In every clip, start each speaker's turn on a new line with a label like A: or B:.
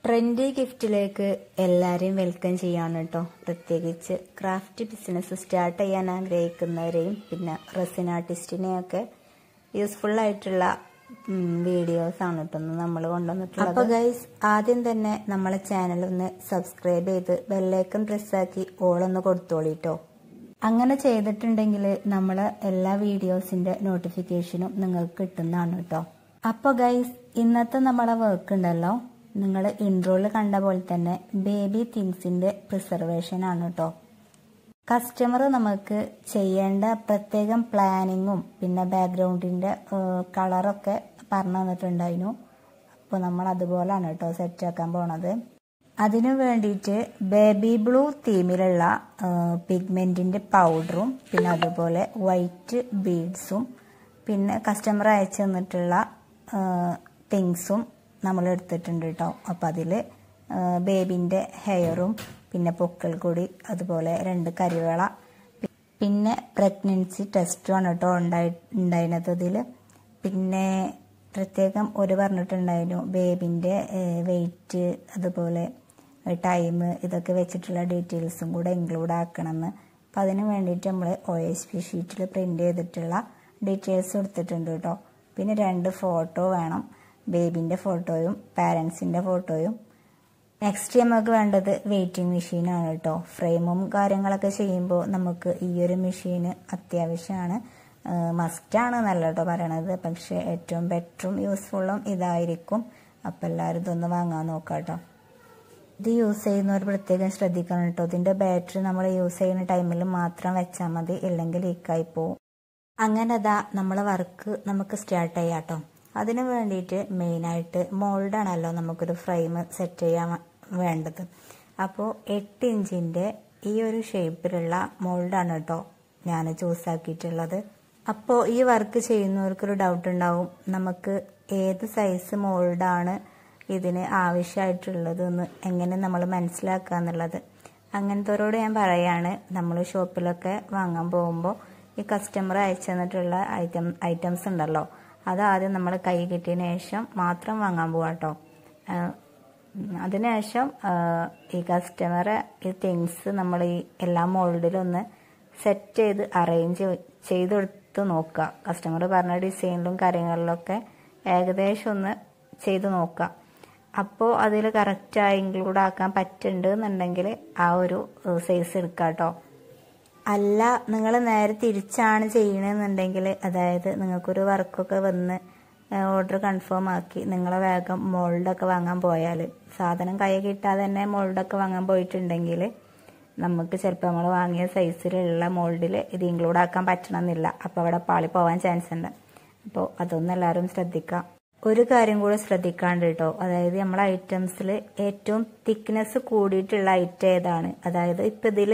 A: Trendy ഗിഫ്റ്റിലേക്ക് എല്ലാവരെയും welcome ചെയ്യാണ് കേട്ടോ. പ്രത്യേകിച്ച് ക്രാഫ്റ്റ് ബിസിനസ് സ്റ്റാർട്ട് ചെയ്യാൻ ആഗ്രഹിക്കുന്നവരെയും പിന്നെ റെസിൻ ആർട്ടിസ്റ്റിനെയൊക്കെ യൂസ്ഫുൾ ആയിട്ടുള്ള വീഡിയോസ് ആണ് കേട്ടോ നമ്മൾ കൊണ്ടുവന്നിട്ടുള്ളത്. അപ്പോൾ ഗൈസ്, ആദ്യം തന്നെ നമ്മളെ ചാനൽ ഒന്ന് സബ്സ്ക്രൈബ് ചെയ്ത് ബെല്ലൈക്കൺ പ്രസ്സാക്കി ഓളൊന്ന് കൊടുത്തോളിട്ടോ. അങ്ങനെ ചെയ്തിട്ടുണ്ടെങ്കിൽ നമ്മൾ എല്ലാ വീഡിയോസിന്റെ നോട്ടിഫിക്കേഷനും നിങ്ങൾക്ക് കിട്ടുന്നതാണ് കേട്ടോ. അപ്പോൾ ഗൈസ്, ഇന്നത്തെ നമ്മളെ വർക്ക് ഉണ്ടല്ലോ, നിങ്ങൾ ഇൻട്രോയിൽ കണ്ട പോലെ തന്നെ ബേബി തിങ്സിന്റെ പ്രിസർവേഷൻ ആണ് കേട്ടോ. കസ്റ്റമർ നമുക്ക് ചെയ്യേണ്ട പ്രത്യേകം പ്ലാനിങ്ങും പിന്നെ ബാക്ക്ഗ്രൗണ്ടിന്റെ കളറൊക്കെ പറഞ്ഞു തന്നിട്ടുണ്ടായിരുന്നു. അപ്പോൾ നമ്മൾ അതുപോലാണ് കേട്ടോ സെറ്റാക്കാൻ പോണത്. അതിനു വേണ്ടിയിട്ട് ബേബി ബ്ലൂ തീമിലുള്ള പിഗ്മെന്റിന്റെ പൗഡറും പിന്നെ അതുപോലെ വൈറ്റ് ബീഡ്സും പിന്നെ കസ്റ്റമർ അയച്ചു തന്നിട്ടുള്ള തിങ്സും നമ്മൾ എടുത്തിട്ടുണ്ട് കേട്ടോ. അപ്പം അതിൽ ബേബിൻ്റെ ഹെയറും പിന്നെ പൊക്കിൾ കൊടി അതുപോലെ 2 കരിവേള പിന്നെ പ്രഗ്നൻസി ടെസ്റ്റുമാണ് കേട്ടോ ഉണ്ടായിരുന്നത് ഇതിൽ. പിന്നെ പ്രത്യേകം ഒരു പറഞ്ഞിട്ടുണ്ടായിരുന്നു ബേബിൻ്റെ വെയിറ്റ് അതുപോലെ ടൈം ഇതൊക്കെ വെച്ചിട്ടുള്ള ഡീറ്റെയിൽസും കൂടെ ഇൻക്ലൂഡ് ആക്കണമെന്ന്. അപ്പം അതിന് വേണ്ടിയിട്ട് നമ്മൾ OSP ഷീറ്റിൽ പ്രിൻ്റ് ചെയ്തിട്ടുള്ള ഡീറ്റെയിൽസ് കൊടുത്തിട്ടുണ്ട് കേട്ടോ. പിന്നെ 2 ഫോട്ടോ വേണം, ബേബിൻ്റെ ഫോട്ടോയും പാരൻസിൻ്റെ ഫോട്ടോയും. നെക്സ്റ്റ് നമുക്ക് വേണ്ടത് വെയിറ്റിംഗ് മെഷീനാണ് കേട്ടോ. ഫ്രെയിമും കാര്യങ്ങളൊക്കെ ചെയ്യുമ്പോൾ നമുക്ക് ഈ ഒരു മെഷീന് അത്യാവശ്യമാണ്, മസ്റ്റാണ് നല്ല കേട്ടോ പറയണത്. പക്ഷേ ഏറ്റവും ബെറ്ററും യൂസ്ഫുള്ളും ഇതായിരിക്കും. അപ്പം എല്ലാവരും ഇതൊന്ന് വാങ്ങാൻ നോക്കാം കേട്ടോ. ഇത് യൂസ് ചെയ്യുന്നവർ പ്രത്യേകം ശ്രദ്ധിക്കണം കേട്ടോ. ഇതിൻ്റെ ബാറ്ററി നമ്മൾ യൂസ് ചെയ്യുന്ന ടൈമിൽ മാത്രം വെച്ചാൽ മതി, ഇല്ലെങ്കിൽ ലീക്കായി പോവും. അങ്ങനെ അതാ നമ്മളെ വർക്ക് നമുക്ക് സ്റ്റാർട്ട് ചെയ്യാം കേട്ടോ. അതിന് വേണ്ടിയിട്ട് മെയിനായിട്ട് മോൾഡാണല്ലോ നമുക്കൊരു ഫ്രെയിം സെറ്റ് ചെയ്യാൻ വേണ്ടത്. അപ്പോൾ 8 ഇഞ്ചിൻ്റെ ഈ ഒരു ഷേപ്പിലുള്ള മോൾഡാണ് കേട്ടോ ഞാൻ ചൂസ് ആക്കിയിട്ടുള്ളത്. അപ്പോൾ ഈ വർക്ക് ചെയ്യുന്നവർക്കൊരു ഡൗട്ട് ഉണ്ടാവും, നമുക്ക് ഏത് സൈസ് മോൾഡാണ് ഇതിന് ആവശ്യമായിട്ടുള്ളതെന്ന് എങ്ങനെ നമ്മൾ മനസ്സിലാക്കുക എന്നുള്ളത്. അങ്ങനത്തെവരോട് ഞാൻ പറയാണ്, നമ്മൾ ഷോപ്പിലൊക്കെ വാങ്ങാൻ പോകുമ്പോൾ ഈ കസ്റ്റമർ അയച്ചു തന്നിട്ടുള്ള ഐറ്റംസ് ഉണ്ടല്ലോ, അതാദ്യം നമ്മൾ കൈ കിട്ടിയതിന് ശേഷം മാത്രം വാങ്ങാൻ പോവാം കേട്ടോ. അതിനുശേഷം ഈ കസ്റ്റമറെ ഈ തിങ്സ് നമ്മൾ ഈ എല്ലാ മോൾഡിലൊന്ന് സെറ്റ് ചെയ്ത് അറേഞ്ച് ചെയ്തെടുത്ത് നോക്കുക. കസ്റ്റമർ പറഞ്ഞ ഡിസൈനിലും കാര്യങ്ങളിലൊക്കെ ഏകദേശം ഒന്ന് ചെയ്ത് നോക്കുക. അപ്പോൾ അതിൽ കറക്റ്റായി ഇൻക്ലൂഡ് ആക്കാൻ പറ്റുന്നുണ്ട് എന്നുണ്ടെങ്കിൽ ആ ഒരു സൈസ് എടുക്കാം കേട്ടോ. അല്ല, നിങ്ങൾ നേരെ തിരിച്ചാണ് ചെയ്യണമെന്നുണ്ടെങ്കിൽ, അതായത് നിങ്ങൾക്കൊരു വർക്കൊക്കെ വന്ന് ഓർഡർ കൺഫേം ആക്കി നിങ്ങളെ വേഗം മോൾഡൊക്കെ വാങ്ങാൻ പോയാൽ, സാധനം കൈ കിട്ടാതെ തന്നെ മോൾഡൊക്കെ വാങ്ങാൻ പോയിട്ടുണ്ടെങ്കിൽ നമുക്ക് ചിലപ്പോൾ നമ്മൾ വാങ്ങിയ സൈസിലുള്ള മോൾഡിൽ ഇത് ഇൻക്ലൂഡ് ആക്കാൻ പറ്റണമെന്നില്ല. അപ്പോൾ അവിടെ പാളി പോകാൻ ചാൻസ് ഉണ്ട്. അപ്പോൾ അതൊന്നും എല്ലാവരും ശ്രദ്ധിക്കാം. ഒരു കാര്യം കൂടെ ശ്രദ്ധിക്കാണ്ട് കേട്ടോ, അതായത് നമ്മളെ ഐറ്റംസിൽ ഏറ്റവും തിക്നെസ് കൂടിയിട്ടുള്ള ഐറ്റം ഏതാണ്, അതായത് ഇപ്പം ഇതിൽ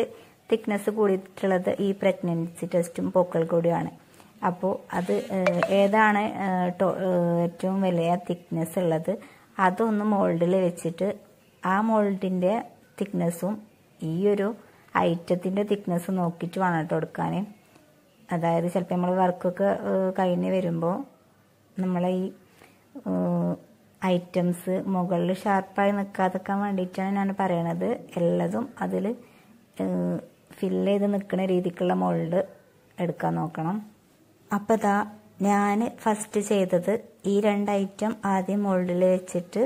A: തിക്നെസ് കൂടിയിട്ടുള്ളത് ഈ പ്രഗ്നൻസി ടെസ്റ്റും പൊക്കിൾ കൊടിയാണ്. അപ്പോൾ അത് ഏതാണ് ഏറ്റവും വലിയ തിക്നെസ് ഉള്ളത് അതൊന്ന് മോൾഡിൽ വെച്ചിട്ട് ആ മോൾഡിൻ്റെ തിക്നെസ്സും ഈ ഒരു ഐറ്റത്തിൻ്റെ തിക്നെസ്സും നോക്കിയിട്ട് വേണം കേട്ടോ എടുക്കാൻ. അതായത് ചിലപ്പോൾ നമ്മൾ വർക്കൊക്കെ കഴിഞ്ഞ് വരുമ്പോൾ നമ്മളെ ഈ ഐറ്റംസ് മുകളിൽ ഷാർപ്പായി നിൽക്കാതെക്കാൻ വേണ്ടിയിട്ടാണ് ഞാൻ പറയണത്. എല്ലതും അതിൽ ഫില്ല് ചെയ്ത് നിൽക്കുന്ന രീതിക്കുള്ള മോൾഡ് എടുക്കാൻ നോക്കണം. അപ്പോൾ ഇതാ ഞാൻ ഫസ്റ്റ് ചെയ്തത് ഈ 2 ഐറ്റം ആദ്യം മോൾഡിൽ വെച്ചിട്ട്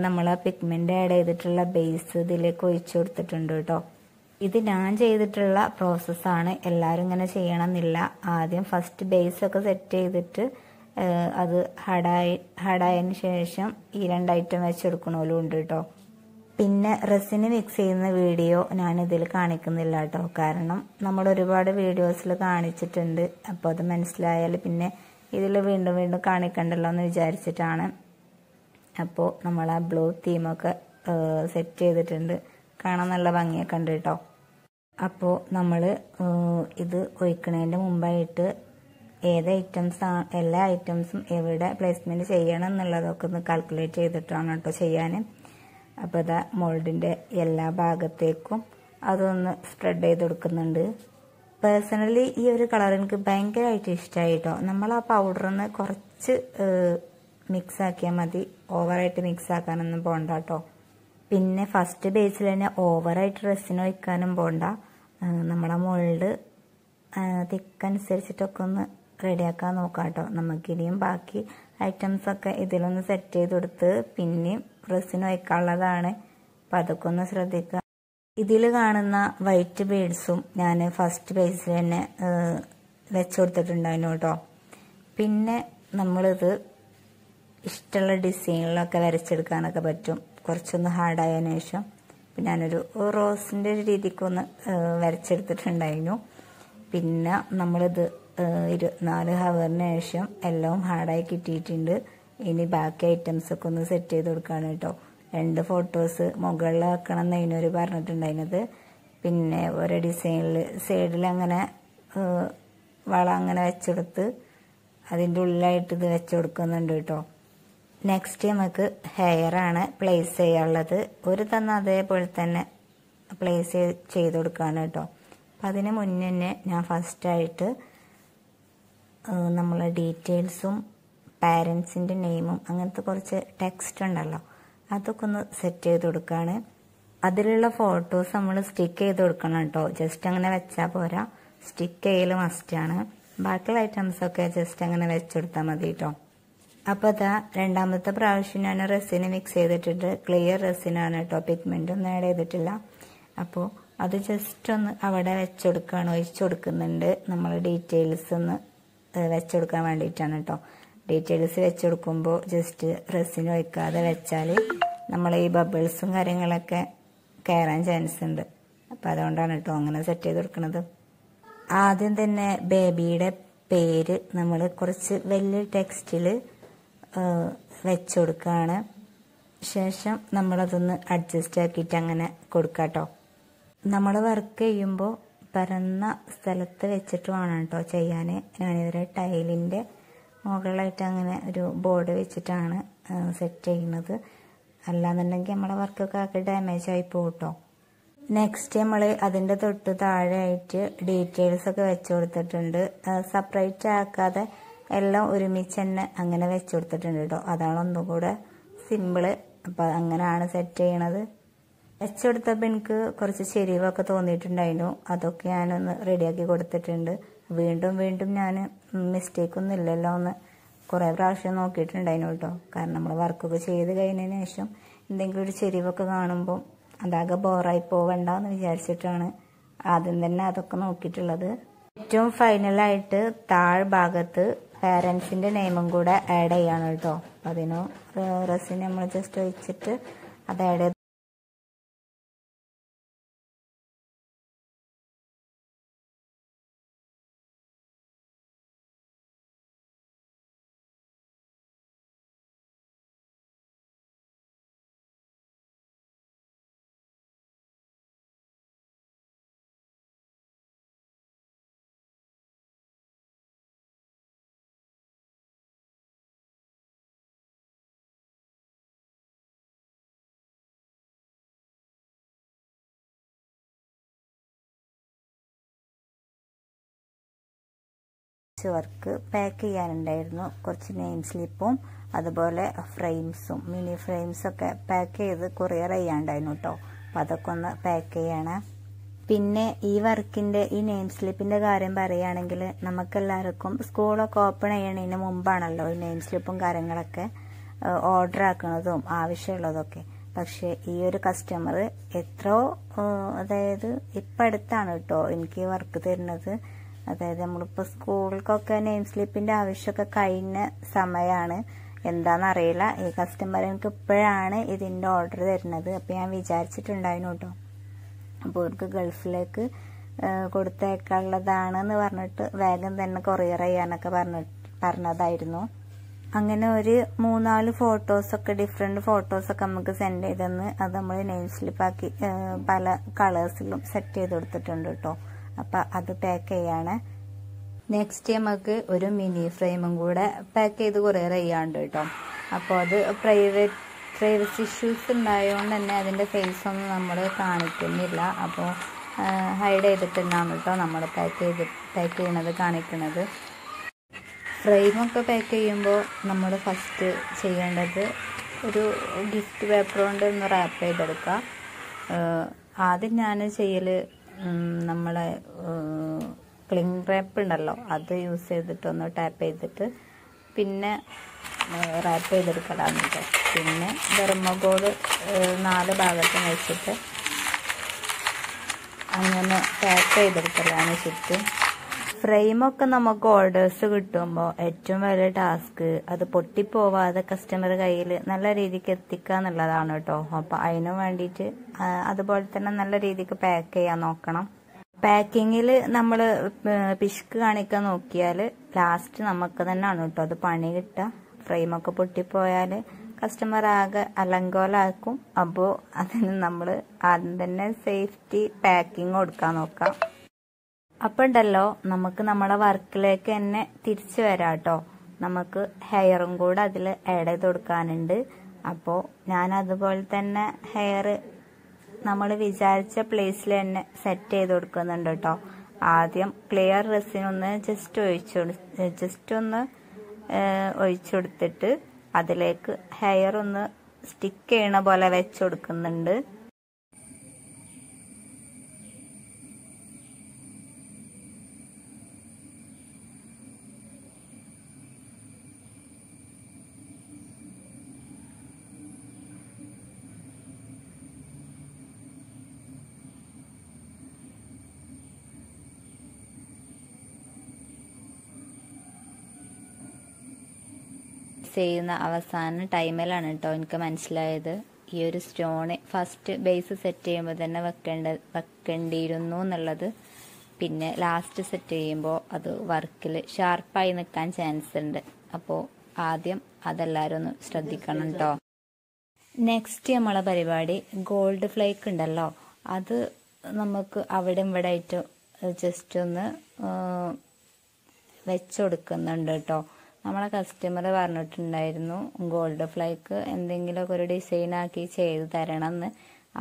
A: നമ്മൾ ആ പിഗ്മെൻ്റ് ആഡ് ചെയ്തിട്ടുള്ള ബേസ് ഇതിലേക്ക് ഒഴിച്ചു കൊടുത്തിട്ടുണ്ട് കേട്ടോ. ഇത് ഞാൻ ചെയ്തിട്ടുള്ള പ്രോസസ്സാണ്, എല്ലാവരും ഇങ്ങനെ ചെയ്യണമെന്നില്ല. ആദ്യം ഫസ്റ്റ് ബേസൊക്കെ സെറ്റ് ചെയ്തിട്ട് അത് ഹാർഡായതിന് ശേഷം ഈ 2 ഐറ്റം വെച്ചെടുക്കണമല്ലോ ഉണ്ട് കേട്ടോ. പിന്നെ റെസിന് മിക്സ് ചെയ്യുന്ന വീഡിയോ ഞാനിതിൽ കാണിക്കുന്നില്ല കേട്ടോ, കാരണം നമ്മൾ ഒരുപാട് വീഡിയോസിൽ കാണിച്ചിട്ടുണ്ട്. അപ്പോൾ അത് മനസ്സിലായാൽ പിന്നെ ഇതിൽ വീണ്ടും വീണ്ടും കാണിക്കണ്ടല്ലോ എന്ന് വിചാരിച്ചിട്ടാണ്. അപ്പോൾ നമ്മൾ ആ ബ്ലൂ തീമൊക്കെ സെറ്റ് ചെയ്തിട്ടുണ്ട്, കാണാൻ നല്ല ഭംഗിയൊക്കെ ഉണ്ട് കേട്ടോ. അപ്പോൾ നമ്മൾ ഇത് ഒഴിക്കണതിൻ്റെ മുമ്പായിട്ട് ഏത് എല്ലാ ഐറ്റംസും എവിടെ പ്ലേസ്മെൻറ്റ് ചെയ്യണം എന്നുള്ളതൊക്കെ ഒന്ന് കാൽക്കുലേറ്റ് ചെയ്തിട്ടാണ് കേട്ടോ ചെയ്യാൻ. അപ്പോൾ ഇതാ മോൾഡിൻ്റെ എല്ലാ ഭാഗത്തേക്കും അതൊന്ന് സ്പ്രെഡ് ചെയ്ത് കൊടുക്കുന്നുണ്ട്. പേഴ്സണലി ഈ ഒരു കളർ എനിക്ക് ഭയങ്കരമായിട്ട് ഇഷ്ടമായി കേട്ടോ. നമ്മൾ ആ പൗഡറിന്ന് കുറച്ച് മിക്സ് ആക്കിയാൽ മതി. ഓവറായിട്ട് മിക്സ് ആക്കാനൊന്നും പോകണ്ട കേട്ടോ. പിന്നെ ഫസ്റ്റ് ബേസിൽ തന്നെ ഓവറായിട്ട് റെസിൻ ഒഴിക്കാനും പോകണ്ട. നമ്മളെ മോൾഡ് തിക്കനുസരിച്ചിട്ടൊക്കെ ഒന്ന് റെഡിയാക്കാൻ നോക്കാം കേട്ടോ. നമുക്കിനിയും ബാക്കി ഐറ്റംസൊക്കെ ഇതിലൊന്ന് സെറ്റ് ചെയ്ത് കൊടുത്ത് പിന്നെയും റെസിൻ ഒഴിക്കാനുള്ളതാണ്. അപ്പം അതൊക്കെ ഒന്ന് ശ്രദ്ധിക്കുക. ഇതിൽ കാണുന്ന വൈറ്റ് ബീഡ്സും ഞാൻ ഫസ്റ്റ് ബേസിൽ തന്നെ വെച്ച് കൊടുത്തിട്ടുണ്ടായിരുന്നു കേട്ടോ. പിന്നെ നമ്മളിത് ഇഷ്ടമുള്ള ഡിസൈനിലൊക്കെ വരച്ചെടുക്കാനൊക്കെ പറ്റും. കുറച്ചൊന്ന് ഹാർഡായതിനു ശേഷം പിന്നെ ഞാനൊരു റോസിൻ്റെ ഒരു രീതിക്കൊന്ന് വരച്ചെടുത്തിട്ടുണ്ടായിരുന്നു. പിന്നെ നമ്മളിത് 24 ഹവറിന് ശേഷം എല്ലാം ഹാർഡായി കിട്ടിയിട്ടുണ്ട്. ഇനി ബാക്കി ഐറ്റംസൊക്കെ ഒന്ന് സെറ്റ് ചെയ്ത് കൊടുക്കുകയാണ് കേട്ടോ. 2 ഫോട്ടോസ് മുകളിൽ വെക്കണം എന്നതിനൊരു പറഞ്ഞിട്ടുണ്ടായിരുന്നത്. പിന്നെ ഓരോ ഡിസൈനിൽ സൈഡിൽ അങ്ങനെ വള അങ്ങനെ വെച്ചെടുത്ത് അതിൻ്റെ ഉള്ളിലായിട്ട് ഇത് വെച്ച് കൊടുക്കുന്നുണ്ട് കേട്ടോ. നെക്സ്റ്റ് നമുക്ക് ഹെയറാണ് പ്ലേസ് ചെയ്യാനുള്ളത്. ഒരു തന്ന അതേപോലെ തന്നെ പ്ലേസ് ചെയ്ത് കൊടുക്കുകയാണ് കേട്ടോ. അപ്പം അതിന് മുന്നേ തന്നെ ഞാൻ ഫസ്റ്റായിട്ട് നമ്മളെ ഡീറ്റെയിൽസും പാരൻസിൻ്റെ നെയിമും അങ്ങനത്തെ കുറച്ച് ടെക്സ്റ്റ് ഉണ്ടല്ലോ അതൊക്കെ ഒന്ന് സെറ്റ് ചെയ്ത് കൊടുക്കുകയാണ്. അതിലുള്ള ഫോട്ടോസ് നമ്മൾ സ്റ്റിക്ക് ചെയ്ത് കൊടുക്കണം കേട്ടോ. ജസ്റ്റ് അങ്ങനെ വെച്ചാൽ പോരാ, സ്റ്റിക്ക് ചെയ്യൽ മസ്റ്റാണ്. ബാക്കിയുള്ള ഐറ്റംസൊക്കെ ജസ്റ്റ് അങ്ങനെ വെച്ചെടുത്താൽ മതി കേട്ടോ. അപ്പോൾ അതാ രണ്ടാമത്തെ പ്രാവശ്യം ഞാൻ റെസിന് മിക്സ് ചെയ്തിട്ടുണ്ട്. ക്ലിയർ റെസിനാണ് കേട്ടോ, പിഗ്മെൻ്റ് ഒന്നും ആഡ് ചെയ്തിട്ടില്ല. അപ്പോൾ അത് ജസ്റ്റ് ഒന്ന് അവിടെ വെച്ചുകൊടുക്കുകയാണ്, ഒഴിച്ചു കൊടുക്കുന്നുണ്ട്. നമ്മൾ ഡീറ്റെയിൽസ് ഒന്ന് വെച്ചുകൊടുക്കാൻ വേണ്ടിയിട്ടാണ് കേട്ടോ. ഡീറ്റെയിൽസ് വെച്ച് കൊടുക്കുമ്പോൾ ജസ്റ്റ് റെസിന് ഒഴിക്കാതെ വെച്ചാൽ നമ്മൾ ഈ ബബിൾസും കാര്യങ്ങളൊക്കെ കയറാൻ ചാൻസ് ഉണ്ട്. അപ്പം അതുകൊണ്ടാണ് കേട്ടോ അങ്ങനെ സെറ്റ് ചെയ്ത് കൊടുക്കുന്നത്. ആദ്യം തന്നെ ബേബിയുടെ പേര് നമ്മൾ കുറച്ച് വലിയ ടെക്സ്റ്റിൽ വെച്ച് കൊടുക്കുകയാണ്. ശേഷം നമ്മളതൊന്ന് അഡ്ജസ്റ്റ് ആക്കിയിട്ട് അങ്ങനെ കൊടുക്കാം കേട്ടോ. നമ്മൾ വർക്ക് ചെയ്യുമ്പോൾ പരന്ന സ്ഥലത്ത് വെച്ചിട്ട് വേണം കേട്ടോ ചെയ്യാൻ. ഞാനിതൊരു ടൈലിൻ്റെ മുകളിലായിട്ട് അങ്ങനെ ഒരു ബോർഡ് വെച്ചിട്ടാണ് സെറ്റ് ചെയ്യുന്നത്. അല്ലാന്നുണ്ടെങ്കിൽ നമ്മളെ വർക്കൊക്കെ ആക്കി ഡാമേജ് ആയി പോകും കേട്ടോ. നെക്സ്റ്റ് നമ്മൾ അതിൻ്റെ തൊട്ട് താഴെയായിട്ട് ഡീറ്റെയിൽസ് ഒക്കെ വെച്ച് കൊടുത്തിട്ടുണ്ട്. സെപ്പറേറ്റ് ആക്കാതെ എല്ലാം ഒരുമിച്ച് തന്നെ അങ്ങനെ വെച്ച് കൊടുത്തിട്ടുണ്ട് കേട്ടോ. അതാണ് ഒന്നുകൂടെ സിമ്പിള്. അപ്പം അങ്ങനെയാണ് സെറ്റ് ചെയ്യണത്. വെച്ച് കൊടുത്തപ്പോൾ എനിക്ക് കുറച്ച് ചെരിവൊക്കെ തോന്നിയിട്ടുണ്ടായിരുന്നു. അതൊക്കെ ഞാനൊന്ന് റെഡിയാക്കി കൊടുത്തിട്ടുണ്ട്. വീണ്ടും വീണ്ടും ഞാൻ മിസ്റ്റേക്കൊന്നും ഇല്ലല്ലോ എന്ന് കുറേ പ്രാവശ്യം നോക്കിയിട്ടുണ്ടായിരുന്നു കേട്ടോ. കാരണം നമ്മൾ വർക്കൊക്കെ ചെയ്ത് കഴിഞ്ഞതിന് ശേഷം എന്തെങ്കിലും ഒരു ചെരിവൊക്കെ കാണുമ്പോൾ അതാകെ ബോറായി പോകണ്ട എന്ന് വിചാരിച്ചിട്ടാണ് ആദ്യം തന്നെ അതൊക്കെ നോക്കിയിട്ടുള്ളത്. ഏറ്റവും ഫൈനലായിട്ട് താഴ്ഭാഗത്ത് പാരൻസിൻ്റെ നെയിമും കൂടെ ആഡ് ചെയ്യാണ് കേട്ടോ. അപ്പം അതിന് റെസിന് നമ്മൾ ജസ്റ്റ് ഒഴിച്ചിട്ട് അത് ആഡ് ചെയ്ത് വർക്ക് പാക്ക് ചെയ്യാനുണ്ടായിരുന്നു. കുറച്ച് നെയിം സ്ലിപ്പും അതുപോലെ ഫ്രെയിംസും മിനി ഫ്രെയിംസൊക്കെ പാക്ക് ചെയ്ത് കൊറിയർ ചെയ്യാണ്ടായിരുന്നു കേട്ടോ. അപ്പം അതൊക്കെ ഒന്ന് പാക്ക് ചെയ്യണം. പിന്നെ ഈ വർക്കിൻ്റെ ഈ നെയിം സ്ലിപ്പിൻ്റെ കാര്യം പറയുകയാണെങ്കിൽ നമുക്കെല്ലാവർക്കും സ്കൂളൊക്കെ ഓപ്പൺ ചെയ്യണതിന് മുമ്പാണല്ലോ ഈ നെയിം സ്ലിപ്പും കാര്യങ്ങളൊക്കെ ഓർഡർ ആക്കുന്നതും ആവശ്യമുള്ളതൊക്കെ. പക്ഷേ ഈ ഒരു കസ്റ്റമർ എത്രയോ അതായത് ഇപ്പം അടുത്താണ് കേട്ടോ എനിക്ക് വർക്ക് തരുന്നത്. അതായത് നമ്മളിപ്പോൾ സ്കൂളിലേക്കൊക്കെ നെയിം സ്ലിപ്പിൻ്റെ ആവശ്യമൊക്കെ കഴിഞ്ഞ സമയമാണ്. എന്താണെന്നറിയില്ല, ഈ കസ്റ്റമർ എനിക്ക് ഇപ്പോഴാണ് ഇതിൻ്റെ ഓർഡർ തരുന്നത്. അപ്പോൾ ഞാൻ വിചാരിച്ചിട്ടുണ്ടായിരുന്നു കേട്ടോ. അപ്പോൾ അവർക്ക് ഗൾഫിലേക്ക് കൊടുത്തേക്കാനുള്ളതാണെന്ന് പറഞ്ഞിട്ട് വേഗം തന്നെ കൊറിയർ ചെയ്യാനൊക്കെ പറഞ്ഞതായിരുന്നു. അങ്ങനെ ഒരു 3-4 ഫോട്ടോസൊക്കെ ഡിഫറെൻറ്റ് ഫോട്ടോസൊക്കെ നമുക്ക് സെൻഡ് ചെയ്തെന്ന് അത് നമ്മൾ നെയിം സ്ലിപ്പാക്കി പല കളേഴ്സിലും സെറ്റ് ചെയ്ത് കൊടുത്തിട്ടുണ്ട് കേട്ടോ. അപ്പം അത് പാക്ക് ചെയ്യാണ്. നെക്സ്റ്റ് നമുക്ക് ഒരു മിനി ഫ്രെയിമും കൂടെ പാക്ക് ചെയ്ത് കൊറിയർ ചെയ്യാണ്ട് കേട്ടോ. അപ്പോൾ അത് പ്രൈവസി ഇഷ്യൂസ് ഉണ്ടായതുകൊണ്ട് തന്നെ അതിൻ്റെ ഫേസ് ഒന്നും നമ്മൾ കാണിക്കുന്നില്ല. അപ്പോൾ ഹൈഡ് ചെയ്തിട്ടുണ്ടാണ് കേട്ടോ നമ്മൾ പാക്ക് ചെയ്യണത് കാണിക്കുന്നത്. ഫ്രെയിമൊക്കെ പാക്ക് ചെയ്യുമ്പോൾ നമ്മൾ ഫസ്റ്റ് ചെയ്യേണ്ടത് ഒരു ഗിഫ്റ്റ് പേപ്പർ കൊണ്ട് ഒന്ന് റാപ്പ് ചെയ്തെടുക്കുക. ആദ്യം ഞാൻ ചെയ്യൽ നമ്മളെ ക്ലിംഗ് റാപ്പ് ഉണ്ടല്ലോ, അത് യൂസ് ചെയ്തിട്ടൊന്ന് ടാപ്പ് ചെയ്തിട്ട് പിന്നെ റാപ്പ് ചെയ്തെടുക്കലാണ് കേട്ടോ. പിന്നെ തെർമോകോൾ 4 ഭാഗത്തും വെച്ചിട്ട് അങ്ങനെ ടാപ്പ് ചെയ്തെടുക്കലാണ് ചുറ്റും. ഫ്രെയിമൊക്കെ നമുക്ക് ഓർഡേഴ്സ് കിട്ടുമ്പോൾ ഏറ്റവും വലിയ ടാസ്ക് അത് പൊട്ടിപ്പോവാതെ കസ്റ്റമർ കയ്യിൽ നല്ല രീതിക്ക് എത്തിക്കുക എന്നുള്ളതാണ് കേട്ടോ. അപ്പോൾ അതിന് വേണ്ടിയിട്ട് അതുപോലെ തന്നെ നല്ല രീതിക്ക് പാക്ക് ചെയ്യാൻ നോക്കണം. പാക്കിങ്ങിൽ നമ്മൾ പിശുക്ക് കാണിക്കാൻ നോക്കിയാൽ ലാസ്റ്റ് നമുക്ക് തന്നെയാണ് കേട്ടോ അത് പണി കിട്ടുക. ഫ്രെയിമൊക്കെ പൊട്ടിപ്പോയാൽ കസ്റ്റമർ ആകെ അലങ്കോലാക്കും. അപ്പോൾ അതിന് നമ്മൾ ആദ്യം തന്നെ സേഫ്റ്റി പാക്കിങ് കൊടുക്കാൻ നോക്കാം. അപ്പം ഉണ്ടല്ലോ, നമുക്ക് നമ്മളെ വർക്കിലേക്ക് തന്നെ തിരിച്ചു വരാം കേട്ടോ. നമുക്ക് ഹെയറും കൂടെ അതിൽ ആഡ് ചെയ്ത് കൊടുക്കാനുണ്ട്. അപ്പോൾ ഞാൻ അതുപോലെ തന്നെ ഹെയർ നമ്മൾ വിചാരിച്ച പ്ലേസിൽ തന്നെ സെറ്റ് ചെയ്ത് കൊടുക്കുന്നുണ്ട് കേട്ടോ. ആദ്യം ക്ലിയർ റെസിനൊന്ന് ജസ്റ്റ് ഒന്ന് ഒഴിച്ചു കൊടുത്തിട്ട് അതിലേക്ക് ഹെയർ ഒന്ന് സ്റ്റിക്ക് ചെയ്യണ പോലെ വെച്ച് കൊടുക്കുന്നുണ്ട്. ചെയ്യുന്ന അവസാന ടൈമിലാണ് കേട്ടോ എനിക്ക് മനസ്സിലായത് ഈ ഒരു സ്റ്റോണ് ഫസ്റ്റ് ബേസ് സെറ്റ് ചെയ്യുമ്പോൾ തന്നെ വെക്കേണ്ടിയിരുന്നു എന്നുള്ളത്. പിന്നെ ലാസ്റ്റ് സെറ്റ് ചെയ്യുമ്പോൾ അത് വർക്കിൽ ഷാർപ്പായി നിൽക്കാൻ ചാൻസ് ഉണ്ട്. അപ്പോൾ ആദ്യം അതെല്ലാവരും ഒന്ന് ശ്രദ്ധിക്കണം കേട്ടോ. നെക്സ്റ്റ് നമ്മളെ പരിപാടി ഗോൾഡ് ഫ്ലേക്ക് ഉണ്ടല്ലോ, അത് നമുക്ക് അവിടെ ഇവിടെ ആയിട്ട് ജസ്റ്റ് ഒന്ന് വെച്ചുകൊടുക്കുന്നുണ്ട് കേട്ടോ. നമ്മളെ കസ്റ്റമർ പറഞ്ഞിട്ടുണ്ടായിരുന്നു ഗോൾഡ് ഫ്ലേക്ക് എന്തെങ്കിലുമൊക്കെ ഒരു ഡിസൈനാക്കി ചെയ്ത് തരണമെന്ന്.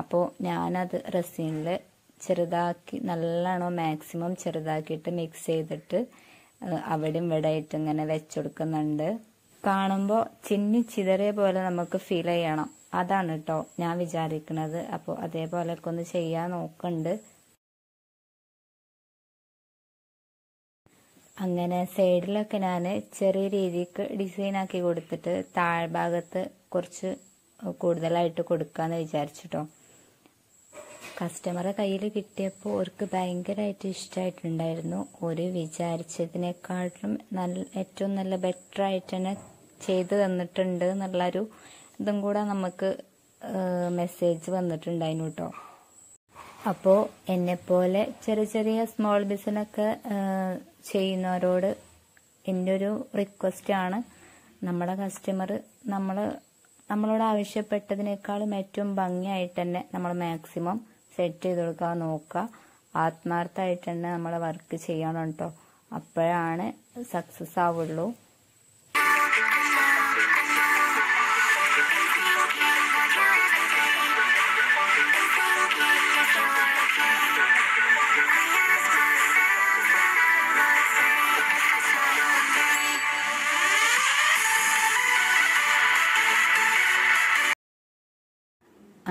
A: അപ്പോൾ ഞാനത് റെസിനിൽ ചെറുതാക്കി നല്ലോണം മാക്സിമം ചെറുതാക്കിയിട്ട് മിക്സ് ചെയ്തിട്ട് അവിടെയും ഇവിടെ ആയിട്ട് ഇങ്ങനെ വെച്ചുകൊടുക്കുന്നുണ്ട്. കാണുമ്പോൾ ചിതറിയ പോലെ നമുക്ക് ഫീൽ ചെയ്യണം, അതാണ് കേട്ടോ ഞാൻ വിചാരിക്കുന്നത്. അപ്പോൾ അതേപോലെയൊക്കെ ഒന്ന് ചെയ്യാൻ നോക്കുന്നുണ്ട്. അങ്ങനെ സൈഡിലൊക്കെ ഞാൻ ചെറിയ രീതിക്ക് ഡിസൈനാക്കി കൊടുത്തിട്ട് താഴ്ഭാഗത്ത് കുറച്ച് കൂടുതലായിട്ട് കൊടുക്കാമെന്ന് വിചാരിച്ചിട്ടോ. കസ്റ്റമറെ കയ്യിൽ കിട്ടിയപ്പോൾ അവർക്ക് ഭയങ്കരമായിട്ട് ഇഷ്ടമായിട്ടുണ്ടായിരുന്നു. ഒരു വിചാരിച്ചതിനേക്കാളും ഏറ്റവും നല്ല ബെറ്റർ ആയിട്ട് തന്നെ ചെയ്ത് തന്നിട്ടുണ്ട് എന്നുള്ളൊരു ഇതും കൂടെ നമുക്ക് മെസ്സേജ് വന്നിട്ടുണ്ടായിരുന്നു കേട്ടോ. അപ്പോൾ എന്നെപ്പോലെ ചെറിയ ചെറിയ സ്മോൾ ബിസിനസ്സൊക്കെ ചെയ്യുന്നവരോട് എൻ്റെ ഒരു റിക്വസ്റ്റ് ആണ്, നമ്മുടെ കസ്റ്റമർ നമ്മളോട് ആവശ്യപ്പെട്ടതിനേക്കാളും ഏറ്റവും ഭംഗിയായിട്ട് തന്നെ നമ്മൾ മാക്സിമം സെറ്റ് ചെയ്ത് കൊടുക്കാൻ നോക്കുക. ആത്മാർത്ഥമായിട്ട് തന്നെ നമ്മളെ വർക്ക് ചെയ്യണം കേട്ടോ, അപ്പോഴാണ് സക്സസ് ആവുള്ളൂ.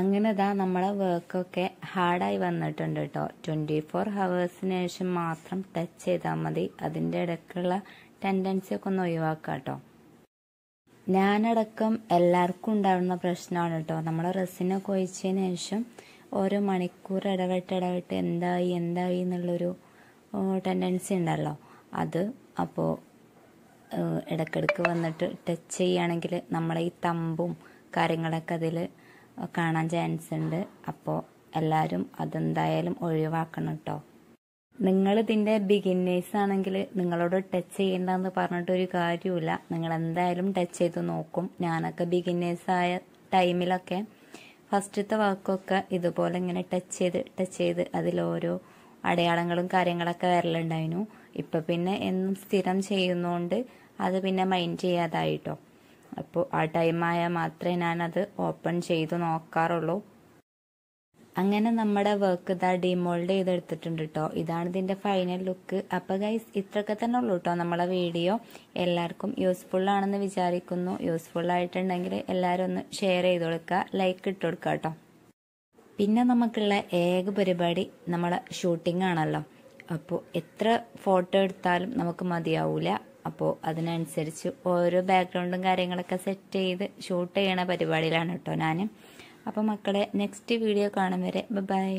A: അങ്ങനെ നമ്മളെ വർക്കൊക്കെ ഹാർഡായി വന്നിട്ടുണ്ട് കേട്ടോ. 24 ഹവേഴ്സിന് ശേഷം മാത്രം ടച്ച് ചെയ്താൽ മതി. അതിൻ്റെ ഇടയ്ക്കുള്ള ടെൻഡൻസി ഒക്കെ ഒന്ന് ഒഴിവാക്കാം കേട്ടോ. ഞാനടക്കം എല്ലാവർക്കും ഉണ്ടാവുന്ന പ്രശ്നമാണ് കേട്ടോ. നമ്മളെ റെസിനൊക്കെ ഒഴിച്ചതിന് ശേഷം ഓരോ മണിക്കൂർ ഇടവിട്ട് എന്തായി എന്നുള്ളൊരു ടെൻഡൻസി ഉണ്ടല്ലോ, അത് അപ്പോൾ ഇടയ്ക്കിടയ്ക്ക് വന്നിട്ട് ടച്ച് ചെയ്യുകയാണെങ്കിൽ നമ്മളെ ഈ തമ്പും കാര്യങ്ങളൊക്കെ അതിൽ കാണാൻ ചാൻസ് ഉണ്ട്. അപ്പോൾ എല്ലാവരും അതെന്തായാലും ഒഴിവാക്കണം കേട്ടോ. നിങ്ങളിതിൻ്റെ ബിഗിന്നേഴ്സ് ആണെങ്കിൽ നിങ്ങളോട് ടച്ച് ചെയ്യേണ്ടെന്ന് പറഞ്ഞിട്ടൊരു കാര്യമില്ല, നിങ്ങൾ എന്തായാലും ടച്ച് ചെയ്ത് നോക്കും. ഞാനൊക്കെ ബിഗിന്നേഴ്സായ ടൈമിലൊക്കെ ഫസ്റ്റത്തെ വർക്കൊക്കെ ഇതുപോലെ ഇങ്ങനെ ടച്ച് ചെയ്ത് അതിലോരോ അടയാളങ്ങളും കാര്യങ്ങളൊക്കെ വരലുണ്ടായിരുന്നു. ഇപ്പം പിന്നെ എന്നും സ്ഥിരം ചെയ്യുന്നതുകൊണ്ട് അത് പിന്നെ മൈൻഡ് ചെയ്യാതായിട്ടോ. അപ്പോൾ ആ ടൈമായാൽ മാത്രമേ ഞാനത് ഓപ്പൺ ചെയ്ത് നോക്കാറുള്ളൂ. അങ്ങനെ നമ്മുടെ വർക്ക് ഇതാ ഡിമോൾഡ് ചെയ്തെടുത്തിട്ടുണ്ട് കേട്ടോ. ഇതാണ് ഇതിൻ്റെ ഫൈനൽ ലുക്ക്. അപ്പോൾ ഗൈസ് ഇത്രയൊക്കെ തന്നെ ഉള്ളൂ കേട്ടോ നമ്മളെ വീഡിയോ. എല്ലാവർക്കും യൂസ്ഫുൾ ആണെന്ന് വിചാരിക്കുന്നു. യൂസ്ഫുൾ ആയിട്ടുണ്ടെങ്കിൽ എല്ലാവരും ഒന്ന് ഷെയർ ചെയ്ത് കൊടുക്കുക, ലൈക്ക് ഇട്ട് കൊടുക്കുക കേട്ടോ. പിന്നെ നമുക്കുള്ള ഏക പരിപാടി നമ്മളെ ഷൂട്ടിംഗ് ആണല്ലോ. അപ്പോൾ എത്ര ഫോട്ടോ എടുത്താലും നമുക്ക് മതിയാവില്ല. അപ്പോൾ അതിനനുസരിച്ച് ഓരോ ബാക്ക്ഗ്രൗണ്ടും കാര്യങ്ങളൊക്കെ സെറ്റ് ചെയ്ത് ഷൂട്ട് ചെയ്യണ പരിപാടിയിലാണ് കേട്ടോ ഞാൻ. അപ്പോൾ മക്കളെ നെക്സ്റ്റ് വീഡിയോ കാണും വരെ ബൈ.